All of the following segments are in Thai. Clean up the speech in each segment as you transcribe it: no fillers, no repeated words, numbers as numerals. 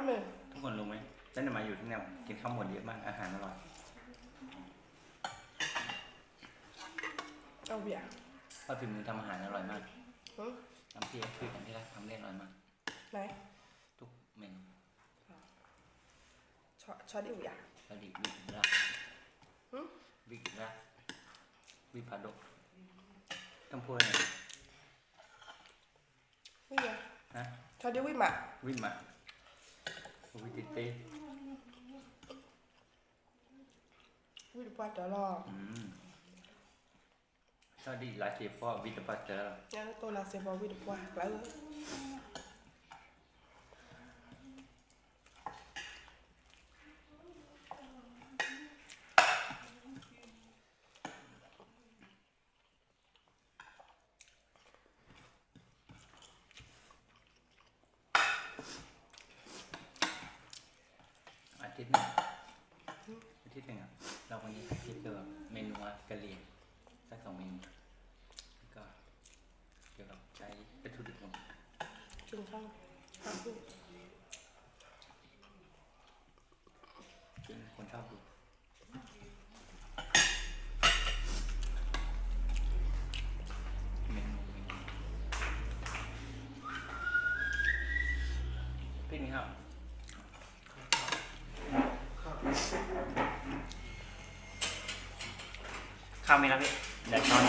ăn rồi ทุกคนรู้ไหมตั้งแต่มาอยู่ที่เนี่ยกินข้าวหมดเยอะมากอาหารอร่อย เอาเบียร์ เพราะถึงมือทำอาหารอร่อยมาก หืม น้ำพริกคือกันที่รักทำได้อร่อยมาก ไหน ทุกเมนู ชอดิวเบียร์ แล้วดิวิกรัก หืม วิกรักวิพาโดต้องพูดไง วิเบียร์ ฮะ ชอดิววิมะ วิมาวิติเต้ วิดปัตเตอร์ลอ สวัสดีลาเชฟวิตปัตเตอร์ เนี่ยตัวลาเซบอวิดปัตแล้วอาทิตย์หนึ่งอ่ะเราวันนี้คิดเกี่ยวกับเมนูกะเหรี่ยงสัก2 เมนูก็เกี่ยวกับใช้วัตถุดิบของ กินข้าวข้าวคู่ ซึ่งคนชอบดูเมนูพี่นี่ครับข้าวไหมครับพี่เดี๋ยวช้อน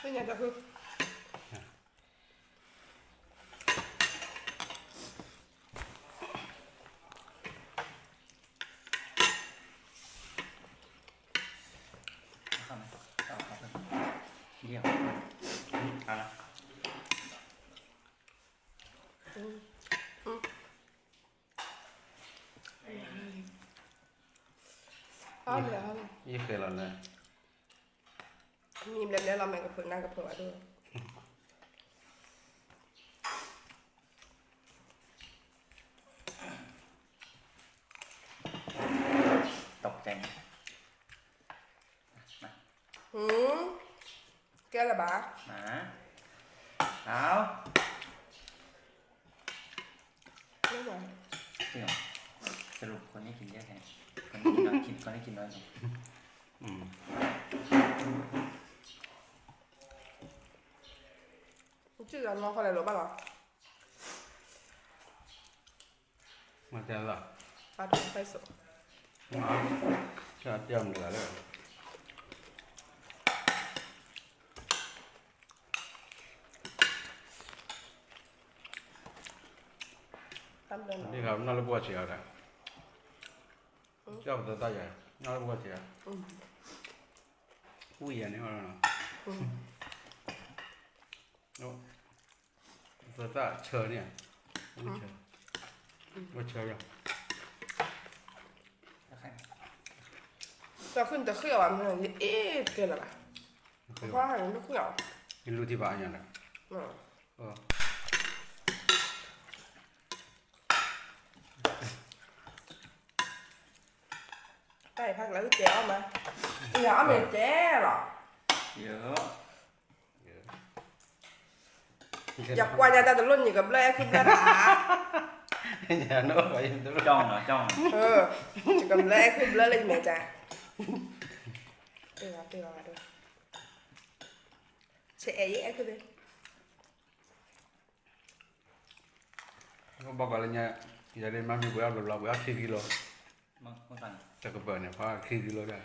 เป็นไงจ๊ะคือข้าวไหมข้าวครับเยี่ยมเอาละ เอาเลยเอาเลย ยี่เคยหล่นเลย มีเล็บๆเราแมงกะพรุนหน้ากระเพาะด้วย ตกใจไหมมา หืมแกอะไรบ้า มาเอา ไม่ไหว จริงเหรอสรุปคนนี้กินเยอะแค่คนนี้กินน้อยคนนี้กินน้อย ชื่อน้องเขาอะไรรู้ป่ะหรอ มันจะหรอ ปลาทูไฟสด ชอบเจียมเหลือเลย ทำเดิน นี่ครับน่ารักบัวเชียวนะเจ้าตัวใหญ่น่ารักบัวเชียวผู้ใหญ่นี่มันเนาะโอ้ตัวตาเชิญเนี่ยว่าเชิญยัง แล้วใคร จะขึ้นจะเขี่ยวอ่ะมันเอ๊ะเกินอะไรเพราะอะไรไม่เขี่ยว กินรู้ที่บ้านยังไง ใช่พักแล้วแจ้วมาอย่าเอาเหม็นแจ้หรอ เยอะ อยากกว่าจะแต่รุ่นอยู่กับแรกขึ้นกระดาษ อย่าโน้ตไปตัว จ้องเหรอจ้อง อยู่กับแรกขึ้นเรื่อยเลยแม่จ้าเตือนด้วยเฉยแย่คือเลย เขาบอกอะไรเนี่ยอย่าเล่นมามีบุญเราบุญ4 กิโล เมื่อก่อน จะกระเบิดเนี่ยเพราะ4 กิโลได้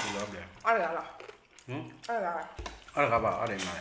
กิโลเดียว อะไรหรออะไร อะไรครับอะไรมา